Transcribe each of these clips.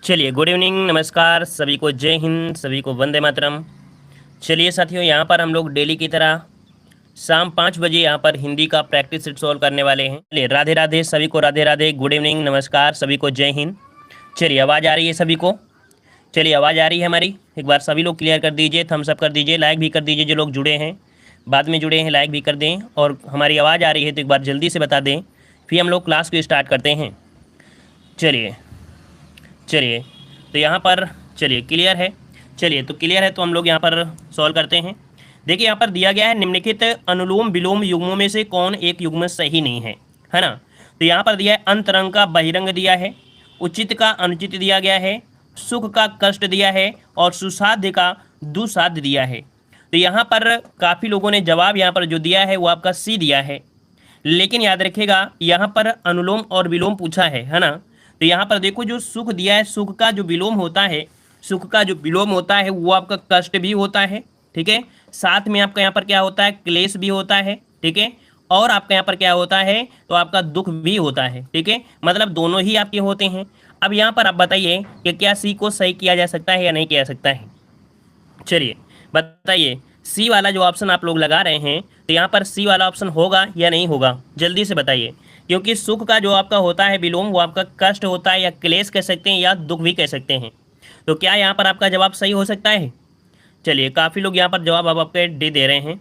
चलिए, good evening, नमस्कार सभी को, जय हिंद, सभी को वंदे मातरम। चलिए साथियों, यहाँ पर हम लोग डेली की तरह शाम 5 बजे यहाँ पर हिंदी का प्रैक्टिस सेट सॉल्व करने वाले हैं। चलिए, राधे राधे सभी को, राधे राधे, गुड इवनिंग, नमस्कार सभी को, जय हिंद। चलिए, आवाज़ आ रही है सभी को? चलिए, आवाज़ आ रही है हमारी? एक बार सभी लोग क्लियर कर दीजिए, थम्स अप कर दीजिए, लाइक भी कर दीजिए। जो लोग जुड़े हैं, बाद में जुड़े हैं, लाइक भी कर दें। और हमारी आवाज़ आ रही है तो एक बार जल्दी से बता दें, फिर हम लोग क्लास को स्टार्ट करते हैं। चलिए चलिए, तो यहाँ पर चलिए क्लियर है। चलिए, तो क्लियर है तो हम लोग यहाँ पर सॉल्व करते हैं। देखिए, यहाँ पर दिया गया है निम्नलिखित अनुलोम विलोम युग्मों में से कौन एक युग्म सही नहीं है ना। तो यहाँ पर दिया है अंतरंग का बहिरंग दिया है, उचित का अनुचित दिया गया है, सुख का कष्ट दिया है और सुसाध्य का दुसाध्य दिया है। तो यहाँ पर काफ़ी लोगों ने जवाब यहाँ पर जो दिया है वो आपका सी दिया है, लेकिन याद रखिएगा यहाँ पर अनुलोम और विलोम पूछा है ना। तो यहाँ पर देखो, जो सुख दिया है, सुख का जो विलोम होता है, सुख का जो विलोम होता है वो आपका कष्ट भी होता है, ठीक है। साथ में आपका यहाँ पर क्या होता है, क्लेश भी होता है, ठीक है। और आपका यहाँ पर क्या होता है, तो आपका दुख भी होता है, ठीक है। मतलब दोनों ही आपके होते हैं। अब यहाँ पर आप बताइए कि क्या सी को सही किया जा सकता है या नहीं किया जा सकता है। चलिए बताइए, सी वाला जो ऑप्शन आप लोग लगा रहे हैं, तो यहाँ पर सी वाला ऑप्शन होगा या नहीं होगा, जल्दी से बताइए। क्योंकि सुख का जो आपका होता है विलोम, वो आपका कष्ट होता है, या क्लेश कह सकते हैं, या दुख भी कह सकते हैं। तो क्या यहाँ पर आपका जवाब सही हो सकता है? चलिए, काफ़ी लोग यहाँ पर जवाब अब आपके दे रहे हैं।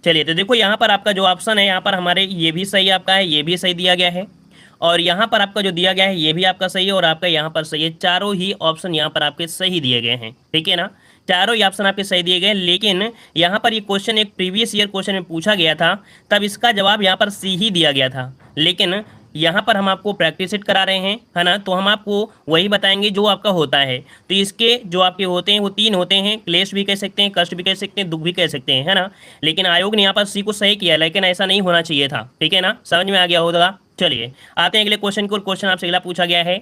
चलिए, तो देखो यहाँ पर आपका जो ऑप्शन है, यहाँ पर हमारे ये भी सही आपका है, ये भी सही दिया गया है, और यहाँ पर आपका जो दिया गया है ये भी आपका सही है, और आपका यहाँ पर सही है। चारों ही ऑप्शन यहाँ पर आपके सही दिए गए हैं, ठीक है ना। चारों ही ऑप्शन आपके सही दिए गए, लेकिन यहाँ पर ये क्वेश्चन एक प्रीवियस ईयर क्वेश्चन में पूछा गया था, तब इसका जवाब यहाँ पर सी ही दिया गया था। लेकिन यहाँ पर हम आपको प्रैक्टिस सेट करा रहे हैं, है ना, तो हम आपको वही बताएंगे जो आपका होता है। तो इसके जो आपके होते हैं वो 3 होते हैं, क्लेश भी कह सकते हैं, कष्ट भी कह सकते हैं, दुख भी कह सकते हैं, है ना। लेकिन आयोग ने यहाँ पर सी को सही किया, लेकिन ऐसा नहीं होना चाहिए था, ठीक है ना, समझ में आ गया होगा। चलिए आते हैं अगले क्वेश्चन को। क्वेश्चन आपसे अगला पूछा गया है,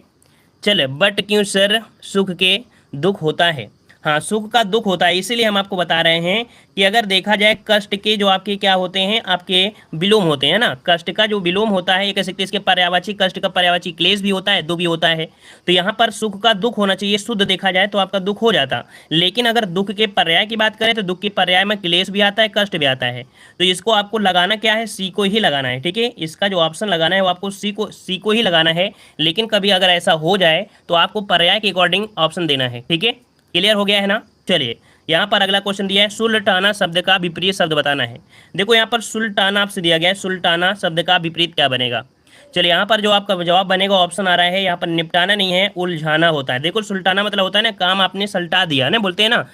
चले, बट क्यों सर सुख के दुख होता है। हाँ, सुख का दुख होता है, इसीलिए हम आपको बता रहे हैं कि अगर देखा जाए कष्ट के जो आपके क्या होते हैं, आपके विलोम होते हैं ना। कष्ट का जो विलोम होता है, ये कह सकते हैं इसके पर्यायवाची, कष्ट का पर्यायवाची क्लेश भी होता है, दुख भी होता है। तो यहाँ पर सुख का दुख होना चाहिए, शुद्ध देखा जाए तो आपका दुख हो जाता। लेकिन अगर दुख के पर्याय की बात करें तो दुख के पर्याय में क्लेश भी आता है, कष्ट भी आता है। तो इसको आपको लगाना क्या है, सी को ही लगाना है, ठीक है। इसका जो ऑप्शन लगाना है वो आपको सी को ही लगाना है। लेकिन कभी अगर ऐसा हो जाए तो आपको पर्याय के अकॉर्डिंग ऑप्शन देना है, ठीक है। क्लियर हो गया है ना। चलिए, यहाँ पर अगला क्वेश्चन दिया है, सुल्ताना शब्द का विपरीत शब्द बताना है। देखो यहाँ पर सुल्ताना आपसे दिया गया है, सुल्ताना शब्द का विपरीत क्या बनेगा। चलिए, यहाँ पर जो आपका जवाब बनेगा ऑप्शन आ रहा है, यहाँ पर निपटाना नहीं है, उलझाना होता है। देखो, सुल्ताना मतलब होता है ना, काम आपने सल्टा दिया ना, बोलते हैं ना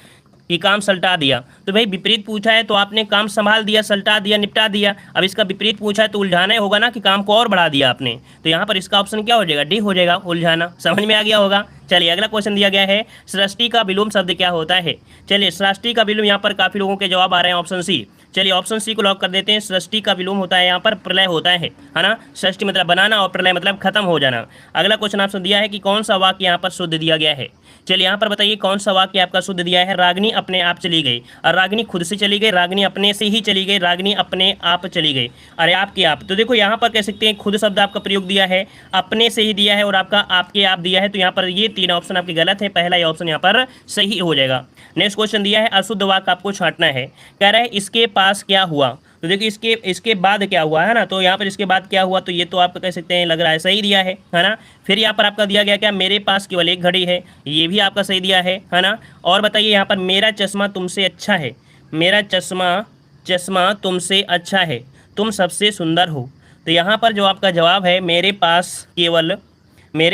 कि काम सल्टा दिया। तो भाई विपरीत पूछा है तो आपने काम संभाल दिया, सल्टा दिया, निपटा दिया। अब इसका विपरीत पूछा है तो उलझाना ही होगा ना, कि काम को और बढ़ा दिया आपने। तो यहाँ पर इसका ऑप्शन क्या हो जाएगा, डी हो जाएगा, उलझाना। समझ में आ गया होगा। चलिए, अगला क्वेश्चन दिया गया है, सृष्टि का विलोम शब्द क्या होता है। चलिए, सृष्टि का विलोम, यहाँ पर काफी लोगों के जवाब आ रहे हैं ऑप्शन सी। चलिए, ऑप्शन सी को लॉक कर देते हैं। सृष्टि का विलोम होता है यहाँ पर प्रलय होता है ना। सृष्टि मतलब बनाना और प्रलय मतलब खत्म हो जाना। अगला क्वेश्चन आपसे दिया है कि कौन सा वाक्य यहाँ पर शुद्ध दिया गया है। चलिए, यहाँ पर बताइए कौन सा वाक्य आपका शुद्ध दिया है। रागिनी अपने आप चली गई, और रागिनी खुद से चली गई, रागिनी अपने से ही चली गई, रागिनी अपने आप चली गई। अरे आपके आप, तो देखो यहाँ पर कह सकते हैं खुद शब्द आपका प्रयोग दिया है, अपने से ही दिया है, और आपका आपके आप दिया है। तो यहाँ पर ये 3 ऑप्शन आपके गलत है, पहला ये ऑप्शन यहाँ पर सही हो जाएगा। नेक्स्ट क्वेश्चन दिया है, अशुद्ध वाक्य आपको छांटना है। कह रहा है इसके पास क्या हुआ। तो देखिए, इसके बाद क्या हुआ है ना, तो यहाँ पर इसके बाद क्या हुआ, तो ये तो आप कह सकते हैं लग रहा है सही दिया है ना। फिर यहाँ पर आपका दिया गया क्या, मेरे पास केवल एक घड़ी है, ये भी आपका सही दिया है ना। और बताइए यहाँ पर, मेरा चश्मा तुमसे अच्छा है, मेरा चश्मा तुमसे अच्छा है, तुम सबसे सुंदर हो। तो यहाँ पर जो आपका जवाब है, मेरे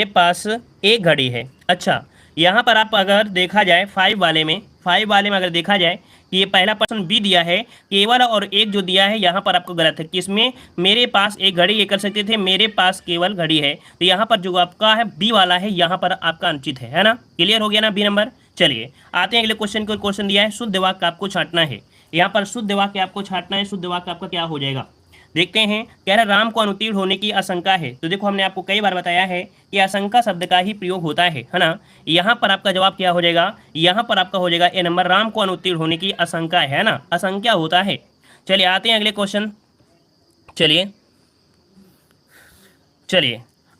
पास एक घड़ी है। अच्छा, यहाँ पर आप अगर देखा जाए 5 वाले में अगर देखा जाए कि ये पहला प्रश्न बी दिया है केवल, और एक जो दिया है यहाँ पर आपको गलत है। किसमें, मेरे पास एक घड़ी, ये कर सकते थे मेरे पास केवल घड़ी है। तो यहाँ पर जो आपका है बी वाला है, यहाँ पर आपका अनुचित है ना। क्लियर हो गया ना बी नंबर। चलिए आते हैं अगले क्वेश्चन को। क्वेश्चन दिया है, शुद्ध वाक्य आपको छांटना है। यहाँ पर शुद्ध वाक्य आपको छांटना है। शुद्ध वाक्य आपका क्या हो जाएगा, देखते हैं। कह रहा राम को अनुत्तीर्ण होने की आशंका है। तो देखो, हमने आपको कई बार बताया है कि आशंका शब्द का ही प्रयोग होता है ना। यहाँ पर आपका जवाब क्या हो जाएगा, यहाँ पर आपका हो जाएगा ए नंबर, राम को अनुत्तीर्ण होने की आशंका है ना, आशंका होता है। चलिए आते हैं अगले क्वेश्चन। चलिए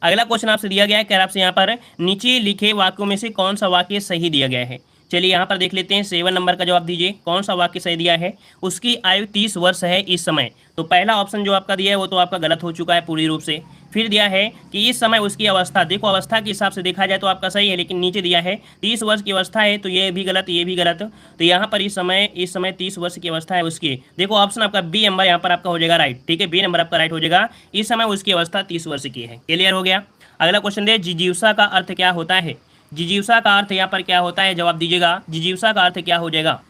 अगला क्वेश्चन आपसे दिया गया है, कह रहा आपसे यहाँ पर नीचे लिखे वाक्यों में से कौन सा वाक्य सही दिया गया है। चलिए यहाँ पर देख लेते हैं, 7 नंबर का जवाब दीजिए, कौन सा वाक्य सही दिया है। उसकी आयु 30 वर्ष है इस समय। तो पहला ऑप्शन जो आपका दिया है वो तो आपका गलत हो चुका है पूरी रूप से। फिर दिया है कि इस समय उसकी अवस्था, देखो अवस्था के हिसाब से देखा जाए तो आपका सही है, लेकिन नीचे दिया है 30 वर्ष की अवस्था है, तो ये भी गलत, ये भी गलत। तो यहाँ पर इस समय 30 वर्ष की अवस्था है उसकी, देखो ऑप्शन आपका बी नंबर यहाँ पर आपका हो जाएगा राइट। ठीक है, बी नंबर आपका राइट हो जाएगा, इस समय उसकी अवस्था 30 वर्ष की है। क्लियर हो गया। अगला क्वेश्चन दे, जिजीविका का अर्थ क्या होता है। जिजीविका का अर्थ यहाँ पर क्या होता है, जवाब दीजिएगा। जिजीविका का अर्थ क्या हो जाएगा।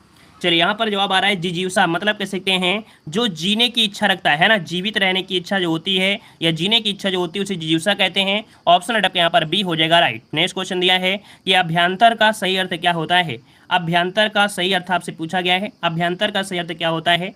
चलिए यहाँ पर जवाब आ रहा है जिजीविका मतलब कह सकते हैं जो जीने की इच्छा रखता है ना, जीवित रहने की इच्छा जो होती है या जीने की इच्छा जो होती है उसे जिजीविका कहते हैं। ऑप्शन अटक यहाँ पर बी हो जाएगा राइट। नेक्स्ट क्वेश्चन दिया है कि अभ्यंतर का सही अर्थ क्या होता है। अभ्यंतर का सही अर्थ आपसे पूछा गया है, अभ्यंतर का सही अर्थ क्या होता है।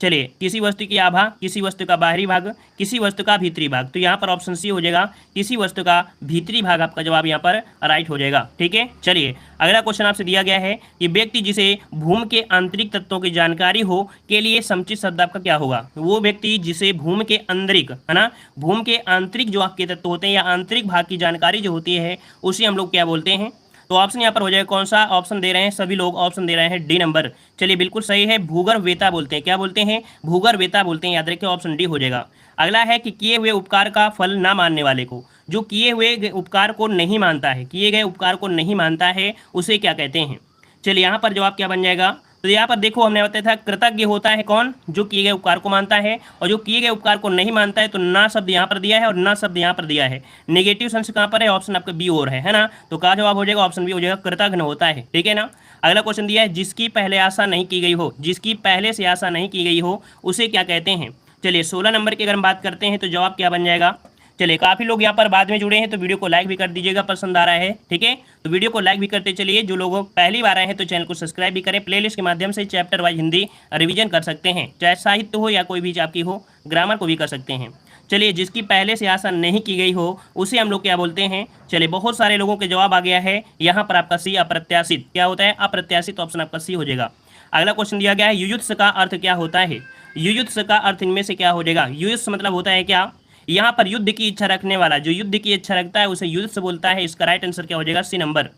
चलिए, किसी वस्तु की आभा, किसी वस्तु का बाहरी भाग, किसी वस्तु का भीतरी भाग। तो यहाँ पर ऑप्शन सी हो जाएगा, किसी वस्तु का भीतरी भाग आपका जवाब यहाँ पर राइट हो जाएगा। ठीक है, चलिए अगला क्वेश्चन आपसे दिया गया है कि व्यक्ति जिसे भूमि के आंतरिक तत्वों की जानकारी हो के लिए समुचित शब्द आपका क्या होगा। वो व्यक्ति जिसे भूमि के आंतरिक, है ना, भूमि के आंतरिक जो आपके तत्व होते हैं या आंतरिक भाग की जानकारी जो होती है उसे हम लोग क्या बोलते हैं। तो ऑप्शन यहाँ पर हो जाएगा, कौन सा ऑप्शन दे रहे हैं, सभी लोग ऑप्शन दे रहे हैं डी नंबर। चलिए बिल्कुल सही है, भूगर्भवेत्ता बोलते हैं। क्या बोलते हैं, भूगर्भवेत्ता बोलते हैं, याद रखिए ऑप्शन डी हो जाएगा। अगला है कि किए हुए उपकार का फल ना मानने वाले को, जो किए हुए उपकार को नहीं मानता है, किए गए उपकार को नहीं मानता है उसे क्या कहते हैं। चलिए यहाँ पर जवाब क्या बन जाएगा। तो यहाँ पर देखो हमने बताया था कृतज्ञ होता है कौन, जो किए गए उपकार को मानता है, और जो किए गए उपकार को नहीं मानता है तो ना शब्द यहाँ पर दिया है और ना शब्द यहाँ पर दिया है। नेगेटिव सेंस कहाँ पर है, ऑप्शन आपका बी और है ना। तो का जवाब हो जाएगा ऑप्शन बी हो जाएगा, कृतज्ञ होता है। ठीक है ना। अगला क्वेश्चन दिया है, जिसकी पहले आशा नहीं की गई हो, जिसकी पहले से आशा नहीं की गई हो उसे क्या कहते हैं। चलिए 16 नंबर की अगर हम बात करते हैं तो जवाब क्या बन जाएगा। चलिए काफ़ी लोग यहाँ पर बाद में जुड़े हैं तो वीडियो को लाइक भी कर दीजिएगा, पसंद आ रहा है। ठीक है, तो वीडियो को लाइक भी करते चलिए। जो लोग पहली बार आए हैं तो चैनल को सब्सक्राइब भी करें। प्लेलिस्ट के माध्यम से चैप्टर वाइज हिंदी रिवीजन कर सकते हैं, चाहे साहित्य हो या कोई भी आपकी हो, ग्रामर को भी कर सकते हैं। चलिए, जिसकी पहले से आशा नहीं की गई हो उसे हम लोग क्या बोलते हैं। चलिए बहुत सारे लोगों के जवाब आ गया है यहाँ पर आपका सी, अप्रत्याशित। क्या होता है, अप्रत्याशित, ऑप्शन आपका सी हो जाएगा। अगला क्वेश्चन दिया गया है, युयुत्स का अर्थ क्या होता है। युयुत्स का अर्थ इनमें से क्या हो जाएगा। युयुत्स मतलब होता है क्या, यहाँ पर युद्ध की इच्छा रखने वाला, जो युद्ध की इच्छा रखता है उसे युद्ध से बोलता है। इसका राइट आंसर क्या हो जाएगा, सी नंबर।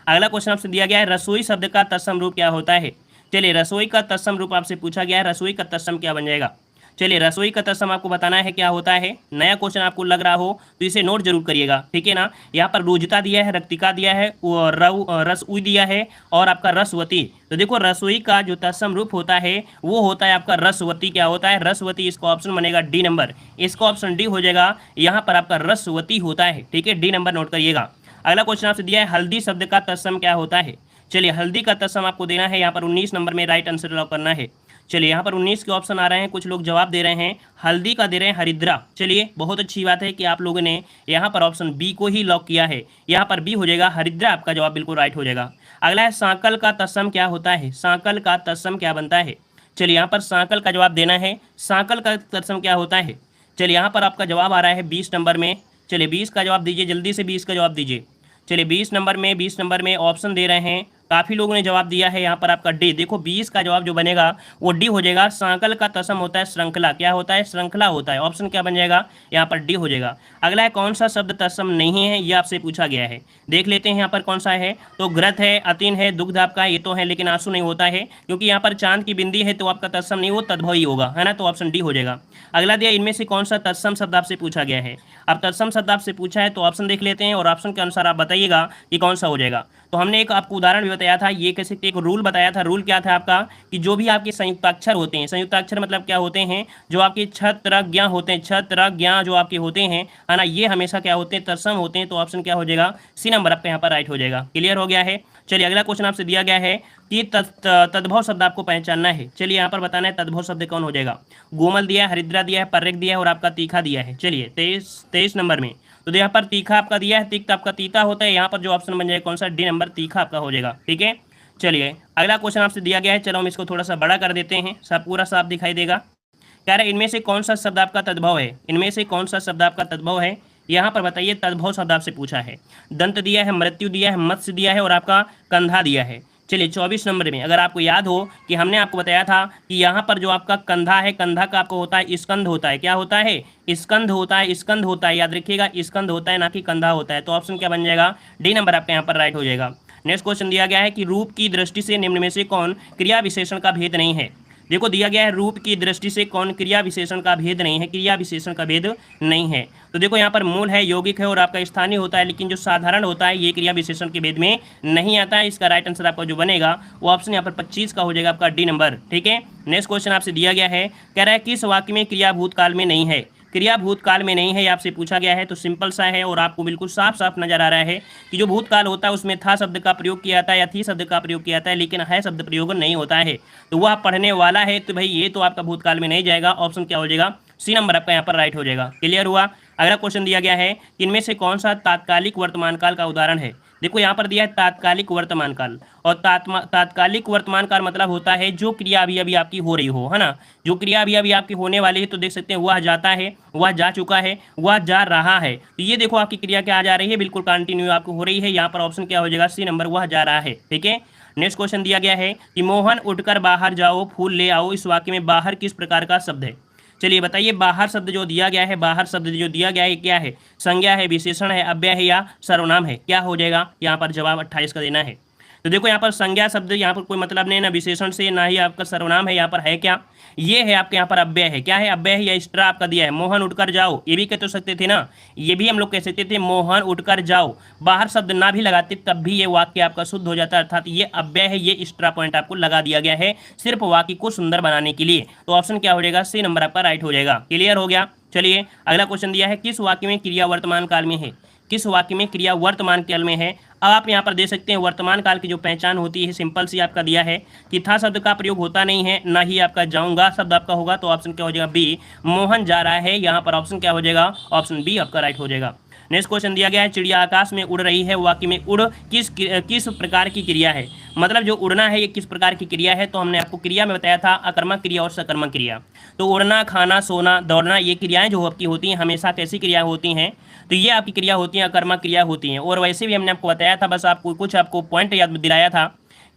अगला क्वेश्चन आपसे दिया गया है, रसोई शब्द का तत्सम रूप क्या होता है। चलिए रसोई का तत्सम रूप आपसे पूछा गया है, रसोई का तत्सम क्या बन जाएगा। चलिए रसोई का तत्सम आपको बताना है क्या होता है। नया क्वेश्चन आपको लग रहा हो तो इसे नोट जरूर करिएगा। ठीक है ना। यहाँ पर रोजता दिया है, रक्तिका दिया है, रसउई दिया है और आपका रसवती। तो देखो रसोई का जो तत्सम रूप होता है वो होता है आपका रसवती। क्या होता है, रसवती। इसका ऑप्शन बनेगा डी नंबर, इसका ऑप्शन डी हो जाएगा। यहाँ पर आपका रसवती होता है। ठीक है, डी नंबर नोट करिएगा। अगला क्वेश्चन आपसे दिया है, हल्दी शब्द का तत्सम क्या होता है। चलिए हल्दी का तत्सम आपको देना है, यहाँ पर 19 नंबर में राइट आंसर लॉक करना है। चलिए यहाँ पर 19 के ऑप्शन आ रहे हैं, कुछ लोग जवाब दे रहे हैं हल्दी का दे रहे हैं हरिद्रा। चलिए बहुत अच्छी बात है कि आप लोगों ने यहाँ पर ऑप्शन बी को ही लॉक किया है, यहाँ पर बी हो जाएगा हरिद्रा, आपका जवाब बिल्कुल राइट हो जाएगा। अगला है, सांकल का तत्सम क्या होता है। सांकल का तत्सम क्या बनता है। चलिए यहाँ पर सांकल का जवाब देना है, सांकल का तत्सम क्या होता है। चलिए यहाँ पर आपका जवाब आ रहा है 20 नंबर में। चलिए 20 का जवाब दीजिए, जल्दी से 20 का जवाब दीजिए। चलिए 20 नंबर में ऑप्शन दे रहे हैं, काफ़ी लोगों ने जवाब दिया है यहाँ पर आपका डी। देखो 20 का जवाब जो बनेगा वो डी हो जाएगा। सांकल का तत्सम होता है श्रृंखला। क्या होता है, श्रृंखला होता है। ऑप्शन क्या बन जाएगा, यहाँ पर डी हो जाएगा। अगला है, कौन सा शब्द तत्सम नहीं है, ये आपसे पूछा गया है। देख लेते हैं यहाँ पर कौन सा है। तो ग्रथ है, अतीन है, दुग्ध आपका ये तो है, लेकिन आंसू नहीं होता है क्योंकि यहाँ पर चांद की बिंदी है तो आपका तत्सम नहीं, वो तद्भव ही होगा, है ना। तो ऑप्शन डी हो जाएगा। अगला दिया, इनमें से कौन सा तत्सम शब्द आपसे पूछा गया है। अब तत्सम शब्द आपसे पूछा है तो ऑप्शन देख लेते हैं और ऑप्शन के अनुसार आप बताइएगा कि कौन सा हो जाएगा। तो हमने एक आपको उदाहरण भी बताया था, ये कैसे एक रूल बताया था। रूल क्या था आपका कि जो भी आपके संयुक्ताक्षर होते हैं, संयुक्ताक्षर मतलब क्या होते हैं, जो आपके छत्रज्ञ होते हैं, छत्रज्ञ जो आपके होते हैं, है ना, ये हमेशा क्या होते हैं, तत्सम होते हैं। तो ऑप्शन क्या हो जाएगा, सी नंबर आपका यहाँ पर राइट हो जाएगा। क्लियर हो गया है। चलिए अगला क्वेश्चन आपसे दिया गया है कि तद्भव शब्द आपको पहचानना है। चलिए यहाँ पर बताना है तद्भव शब्द कौन हो जाएगा। गोमल दिया है, हरिद्रा दिया है, पर्रेक दिया है और आपका तीखा दिया है। चलिए 23 नंबर में तो यहाँ पर तीखा आपका दिया है, तिक्त आपका तीता होता है। यहाँ पर जो ऑप्शन बन जाएगा कौन सा, डी नंबर, तीखा आपका हो जाएगा। ठीक है, चलिए अगला क्वेश्चन आपसे दिया गया है, चलो हम इसको थोड़ा सा बड़ा कर देते हैं, सब पूरा साफ दिखाई देगा। कह रहे इनमें से कौन सा शब्द आपका तद्भव है, इनमें से कौन सा शब्द आपका तद्भव है, यहाँ पर बताइए। तद्भव शब्द आपसे पूछा है। दंत दिया है, मृत्यु दिया है, मत्स्य दिया है और आपका कंधा दिया है। चलिए 24 नंबर में अगर आपको याद हो कि हमने आपको बताया था कि यहाँ पर जो आपका कंधा है, कंधा का आपको होता है स्कंध होता है, क्या होता है, स्कंध होता है, स्कंध होता है, याद रखिएगा स्कंध होता है ना कि कंधा होता है। तो ऑप्शन क्या बन जाएगा, डी नंबर आपका यहाँ पर राइट हो जाएगा। नेक्स्ट क्वेश्चन दिया गया है कि रूप की दृष्टि से निम्न में से कौन क्रिया विशेषण का भेद नहीं है। देखो दिया गया है रूप की दृष्टि से कौन क्रिया विशेषण का भेद नहीं है, क्रिया विशेषण का भेद नहीं है। तो देखो यहाँ पर मूल है, यौगिक है और आपका स्थानीय होता है, लेकिन जो साधारण होता है ये क्रिया विशेषण के भेद में नहीं आता है। इसका राइट आंसर आपका जो बनेगा वो ऑप्शन यहाँ पर 25 का हो जाएगा आपका डी नंबर। ठीक है, नेक्स्ट क्वेश्चन आपसे दिया गया है, कह रहा है किस वाक्य में क्रिया भूतकाल में नहीं है। क्रिया भूतकाल में नहीं है, आपसे पूछा गया है। तो सिंपल सा है और आपको बिल्कुल साफ साफ नजर आ रहा है कि जो भूतकाल होता है उसमें था शब्द का प्रयोग किया जाता है या थी शब्द का प्रयोग किया जाता है, लेकिन है शब्द प्रयोग नहीं होता है। तो वह पढ़ने वाला है, तो भाई ये तो आपका भूतकाल में नहीं जाएगा। ऑप्शन क्या हो जाएगा, सी नंबर आपका यहाँ पर राइट हो जाएगा। क्लियर हुआ। अगला क्वेश्चन दिया गया है कि इनमें से कौन सा तात्कालिक वर्तमान काल का उदाहरण है। देखो यहाँ पर दिया है तात्कालिक वर्तमान काल, और तात्कालिक वर्तमान काल मतलब होता है जो क्रिया अभी अभी आपकी हो रही हो, है ना, जो क्रिया अभी अभी आपकी होने वाली है। तो देख सकते हैं वह जाता है, वह जा चुका है, वह जा रहा है। तो ये देखो आपकी क्रिया क्या आ जा रही है, बिल्कुल कंटिन्यू आपको हो रही है। यहाँ पर ऑप्शन क्या हो जाएगा, सी नंबर, वह जा रहा है। ठीक है, नेक्स्ट क्वेश्चन दिया गया है कि मोहन उठकर बाहर जाओ फूल ले आओ, इस वाक्य में बाहर किस प्रकार का शब्द है। चलिए बताइए, बाहर शब्द जो दिया गया है, बाहर शब्द जो दिया गया है क्या है, संज्ञा है, विशेषण है, अव्यय है या सर्वनाम है, क्या हो जाएगा। यहाँ पर जवाब 28 का देना है। तो देखो यहाँ पर संज्ञा शब्द यहाँ पर कोई मतलब नहीं, ना विशेषण से ना ही आपका सर्वनाम है। यहाँ पर है क्या, ये है आपके यहाँ पर अव्यय है। क्या है, अव्यय है या एक्स्ट्रा आपका दिया है। मोहन उठकर जाओ, ये भी कह तो सकते थे ना, ये भी हम लोग कह सकते थे मोहन उठकर जाओ। बाहर शब्द ना भी लगाते तब भी ये वाक्य आपका शुद्ध हो जाता है, अर्थात ये अव्यय है, ये एक्स्ट्रा पॉइंट आपको लगा दिया गया है सिर्फ वाक्य को सुंदर बनाने के लिए। तो ऑप्शन क्या हो जाएगा, सी नंबर आपका राइट हो जाएगा। क्लियर हो गया। चलिए अगला क्वेश्चन दिया है, किस वाक्य में क्रिया वर्तमान काल में है। किस वाक्य में क्रिया वर्तमान काल में है। अब आप यहाँ पर देख सकते हैं वर्तमान काल की जो पहचान होती है, सिंपल सी आपका दिया है कि था शब्द का प्रयोग होता नहीं है, ना ही आपका जाऊंगा शब्द आपका होगा। तो ऑप्शन क्या हो जाएगा, बी, मोहन जा रहा है। यहाँ पर ऑप्शन क्या हो जाएगा, ऑप्शन बी आपका राइट हो जाएगा। नेक्स्ट क्वेश्चन दिया गया है, चिड़िया आकाश में उड़ रही है, वाक्य में उड़ किस प्रकार की क्रिया है। मतलब जो उड़ना है ये किस प्रकार की क्रिया है। तो हमने आपको क्रिया में बताया था अकर्मक क्रिया और सकर्मक क्रिया। तो उड़ना, खाना, सोना, दौड़ना, ये क्रियाएं जो आपकी होती हैं हमेशा कैसी क्रिया होती हैं, तो ये आपकी क्रिया होती हैं, अकर्मक क्रिया होती हैं। और वैसे भी हमने आपको बताया था, बस आपको कुछ आपको पॉइंट याद दिलाया था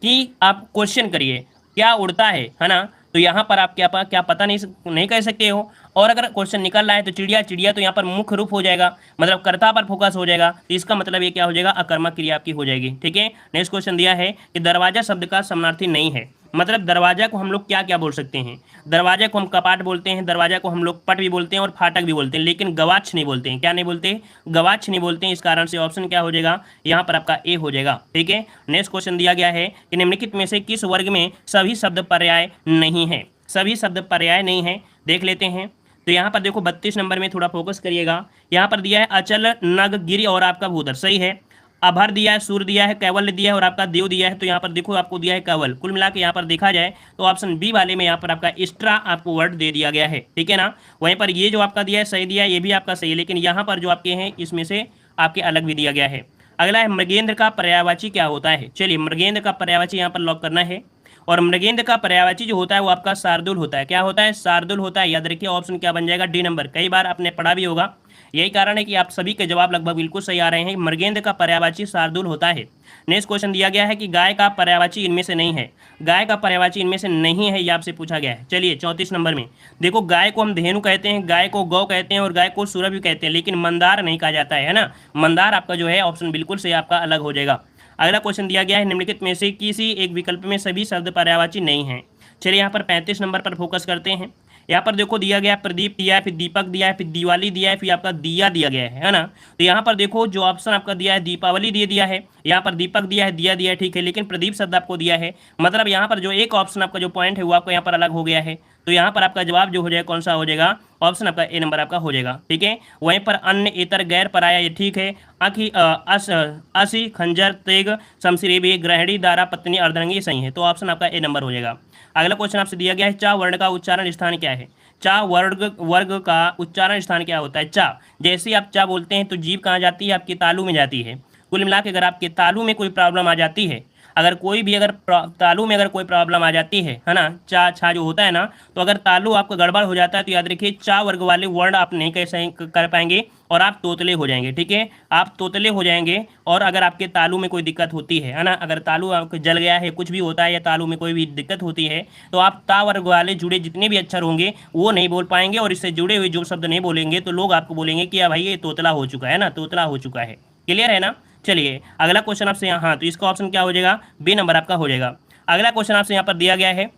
कि आप क्वेश्चन करिए क्या उड़ता है ना। तो यहाँ पर आप क्या पता नहीं कह सकते हो। और अगर क्वेश्चन निकल रहा है तो चिड़िया, चिड़िया तो यहाँ पर मुख्य रूप हो जाएगा, मतलब कर्ता पर फोकस हो जाएगा। तो इसका मतलब ये क्या हो जाएगा, अकर्मक क्रिया आपकी हो जाएगी। ठीक है, नेक्स्ट क्वेश्चन दिया है कि दरवाजा शब्द का समानार्थी नहीं है। मतलब दरवाजा को हम लोग क्या क्या बोल सकते हैं। दरवाजा को हम कपाट बोलते हैं, दरवाजा को हम लोग पट भी बोलते हैं और फाटक भी बोलते हैं, लेकिन गवाक्ष नहीं बोलते हैं। क्या नहीं बोलते, गवाक्ष नहीं बोलते हैं। इस कारण से ऑप्शन क्या हो जाएगा, यहाँ पर आपका ए हो जाएगा। ठीक है, नेक्स्ट क्वेश्चन दिया गया है कि निम्नलिखित में से किस वर्ग में सभी शब्द पर्याय नहीं है। सभी शब्द पर्याय नहीं है, देख लेते हैं। तो यहाँ पर देखो 32 नंबर में थोड़ा फोकस करिएगा। यहाँ पर दिया है अचल, नग, गिर और आपका भूधर, सही है। अभर दिया है, सूर्य दिया है, कैवल्य दिया है और आपका देव दिया है। तो यहाँ पर देखो आपको दिया है कैवल। कुल मिला के यहाँ पर देखा जाए तो ऑप्शन बी वाले में यहाँ पर आपका एक्स्ट्रा आपको वर्ड दे दिया गया है। ठीक है ना, वहीं पर ये जो आपका दिया है सही दिया है, ये भी आपका सही है, लेकिन यहाँ पर जो आपके हैं इसमें से आपके अलग भी दिया गया है। अगला है मृगेंद्र का पर्यायवाची क्या होता है। चलिए मृगेंद्र का पर्यायवाची यहाँ पर लॉक करना है। और मृगेंद्र का पर्यायवाची जो होता है वो आपका शार्दुल होता है। क्या होता है, शार्दुल होता है। याद रखिए ऑप्शन क्या बन जाएगा, डी नंबर। कई बार आपने पढ़ा भी होगा, यही कारण है कि आप सभी के जवाब लगभग बिल्कुल सही आ रहे हैं। मृगेंद्र का पर्यायवाची शार्दुल होता है। नेक्स्ट क्वेश्चन दिया गया है कि गाय का पर्यायवाची इनमें से नहीं है। गाय का पर्यायवाची इनमें से नहीं है, ये आपसे पूछा गया है। चलिए 34 नंबर में देखो, गाय को हम धेनु कहते हैं, गाय को गौ कहते हैं और गाय को सूरभ भी कहते हैं, लेकिन मंदार नहीं कहा जाता है ना। मंदार आपका जो है ऑप्शन बिल्कुल से आपका अलग हो जाएगा। अगला क्वेश्चन दिया गया है, निम्नलिखित में से किसी एक विकल्प में सभी शब्द पर्यायवाची नहीं है। चलिए यहाँ पर 35 नंबर पर फोकस करते हैं। यहाँ पर देखो दिया गया प्रदीप दिया है, फिर दीपक दिया है, फिर दिवाली दिया है, फिर आपका दिया दिया गया है ना। तो यहाँ पर देखो जो ऑप्शन आपका दिया है दीपावली दे दिया है, यहाँ पर दीपक दिया है, दिया दिया है, ठीक है, लेकिन प्रदीप शब्द आपको दिया है। मतलब यहाँ पर जो एक ऑप्शन आपका जो पॉइंट है वो आपको यहाँ पर अलग हो गया है। तो यहाँ पर आपका जवाब जो हो जाएगा कौन सा हो जाएगा, ऑप्शन आपका ए नंबर आपका हो जाएगा। ठीक है, वहीं पर अन्य, इतर, गैर, पराया, ये ठीक है। आखी, असी, खंजर, तेग, शमशीरेबी, ग्रहणी, दारा, पत्नी, अर्धरंगी, सही है। तो ऑप्शन आपका ए नंबर हो जाएगा। अगला क्वेश्चन आपसे दिया गया है, चा वर्ण का उच्चारण स्थान क्या है। चा वर्ग का उच्चारण स्थान क्या होता है। चा, जैसे आप चा बोलते हैं तो जीभ कहाँ जाती है, आपके तालू में जाती है। कुल मिला के अगर आपके तालू में कोई प्रॉब्लम आ जाती है, अगर कोई भी अगर तालू में अगर कोई प्रॉब्लम आ जाती है ना, चा छा जो होता है ना, तो अगर तालू आपका गड़बड़ हो जाता है तो याद रखिए चा वर्ग वाले वर्ण आप नहीं कर पाएंगे, और आप तोतले हो जाएंगे। ठीक है, आप तोतले हो जाएंगे। और अगर आपके तालू में कोई दिक्कत होती है ना, अगर तालू आपको जल गया है, कुछ भी होता है या तालू में कोई भी दिक्कत होती है, तो आप ता वर्ग वाले जुड़े जितने भी अक्षर होंगे वो नहीं बोल पाएंगे, और इससे जुड़े हुए जो शब्द नहीं बोलेंगे तो लोग आपको बोलेंगे कि भाई ये तोतला हो चुका है ना, तोतला हो चुका है। क्लियर है ना। चलिए अगला क्वेश्चन आपसे यहाँ, हाँ तो इसका ऑप्शन क्या हो जाएगा, बी नंबर आपका हो जाएगा। अगला क्वेश्चन आपसे यहाँ पर दिया गया है।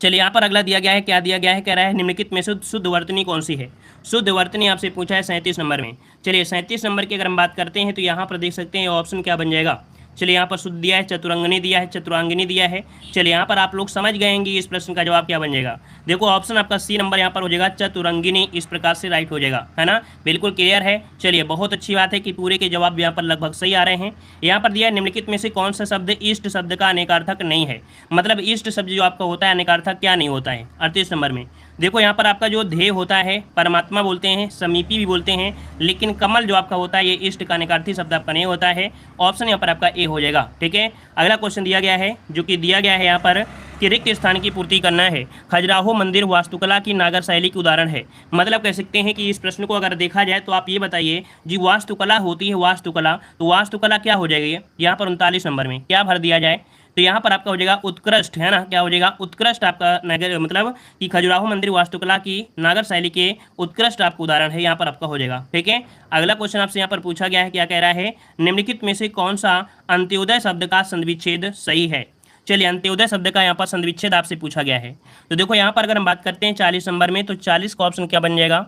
चलिए यहाँ पर अगला दिया गया है, क्या दिया गया है, कह रहा है निम्नलिखित में से शुद्ध वर्तनी कौन सी है। शुद्ध वर्तनी आपसे पूछा है 37 नंबर में। चलिए 37 नंबर की अगर हम बात करते हैं तो यहाँ पर देख सकते हैं ऑप्शन क्या बन जाएगा। चलिए यहाँ पर शुद्ध दिया है, चतुरंगनी दिया है, चतुरांगिनी दिया है। चलिए यहाँ पर आप लोग समझ गए हैं कि इस प्रश्न का जवाब क्या बन जाएगा। देखो ऑप्शन आपका सी नंबर यहाँ पर हो जाएगा, चतुरंगिनी, इस प्रकार से राइट हो जाएगा, है ना। बिल्कुल क्लियर है। चलिए बहुत अच्छी बात है कि पूरे के जवाब यहाँ पर लगभग सही आ रहे हैं। यहाँ पर दिया है निम्नलिखित में से कौन सा शब्द इष्ट शब्द का अनेकार्थक नहीं है। मतलब इष्ट शब्द जो आपका होता है अनेकार्थक क्या नहीं होता है 38 नंबर में। देखो यहाँ पर आपका जो ध्येय होता है परमात्मा बोलते हैं, समीपी भी बोलते हैं, लेकिन कमल जो आपका होता है ये इष्ट का अनेकार्थी शब्द आपका नहीं होता है। ऑप्शन यहाँ पर आपका ए हो जाएगा। ठीक है, अगला क्वेश्चन दिया गया है, जो कि दिया गया है यहाँ पर कि रिक्त स्थान की पूर्ति करना है। खजुराहो मंदिर वास्तुकला की नागर शैली की उदाहरण है। मतलब कह सकते हैं कि इस प्रश्न को अगर देखा जाए तो आप ये बताइए जी, वास्तुकला होती है वास्तुकला, तो वास्तुकला क्या हो जाएगी यहाँ पर 39 नंबर में, क्या भर दिया जाए, तो यहाँ पर आपका हो जाएगा उत्कृष्ट, है ना, क्या हो जाएगा उत्कृष्ट आपका नगर, मतलब कि खजुराहो मंदिर वास्तुकला की नागर शैली के उत्कृष्ट आपका उदाहरण है, यहाँ पर आपका हो जाएगा। ठीक है, अगला क्वेश्चन आपसे यहाँ पर पूछा गया है, क्या कह रहा है, निम्नलिखित में से कौन सा अंत्योदय शब्द का संविच्छेद सही है। चलिए अंत्योदय शब्द का यहाँ पर संविच्छेद आपसे पूछा गया है। तो देखो यहाँ पर अगर हम बात करते हैं 40 नंबर में, तो 40 का ऑप्शन क्या बन जाएगा।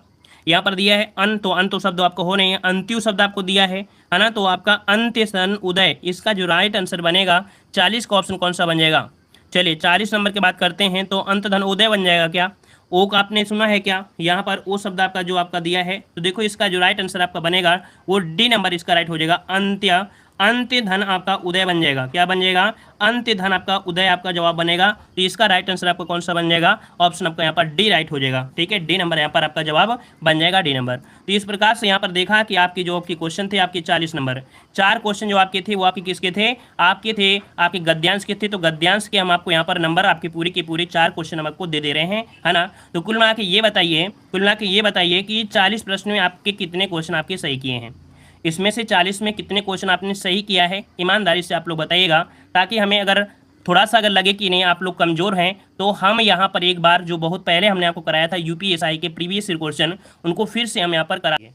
यहाँ पर दिया है अंत शब्द आपको हो नहीं है, अंत्यु शब्द आपको दिया है ना, तो आपका अंत्य सन उदय, इसका जो राइट आंसर बनेगा 40 का ऑप्शन कौन सा बन जाएगा। चलिए 40 नंबर की बात करते हैं तो अंत धन उदय बन जाएगा। क्या ओ का आपने सुना है क्या, यहाँ पर ओ शब्द आपका जो आपका दिया है, तो देखो इसका जो राइट आंसर आपका बनेगा वो डी नंबर इसका राइट हो जाएगा, अंत्य, अंत्य धन आपका उदय बन जाएगा। क्या बन जाएगा, अंत्य धन आपका उदय आपका जवाब बनेगा। तो इसका राइट आंसर आपका कौन सा बन जाएगा, ऑप्शन आपका यहाँ पर डी राइट हो जाएगा। ठीक है, डी नंबर यहाँ पर आपका जवाब बन जाएगा, डी नंबर। तो इस प्रकार से यहाँ पर देखा कि आपकी जो आपके क्वेश्चन थे आपके 40 नंबर, 4 क्वेश्चन जो आपके थे वो आपके किसके थे, आपके थे आपके गद्यांश के थे। तो गद्यांश के हम आपको यहाँ पर नंबर आपके पूरी के पूरे 4 क्वेश्चन हम आपको दे रहे हैं, है ना। तो कुल मिला के ये बताइए कि 40 प्रश्न में आपके कितने क्वेश्चन आपके सही किए हैं। इसमें से 40 में कितने क्वेश्चन आपने सही किया है, ईमानदारी से आप लोग बताइएगा, ताकि हमें अगर थोड़ा सा अगर लगे कि नहीं आप लोग कमज़ोर हैं, तो हम यहाँ पर एक बार जो बहुत पहले हमने आपको कराया था यूपीएसआई के प्रीवियस क्वेश्चन, उनको फिर से हम यहाँ पर कराएंगे।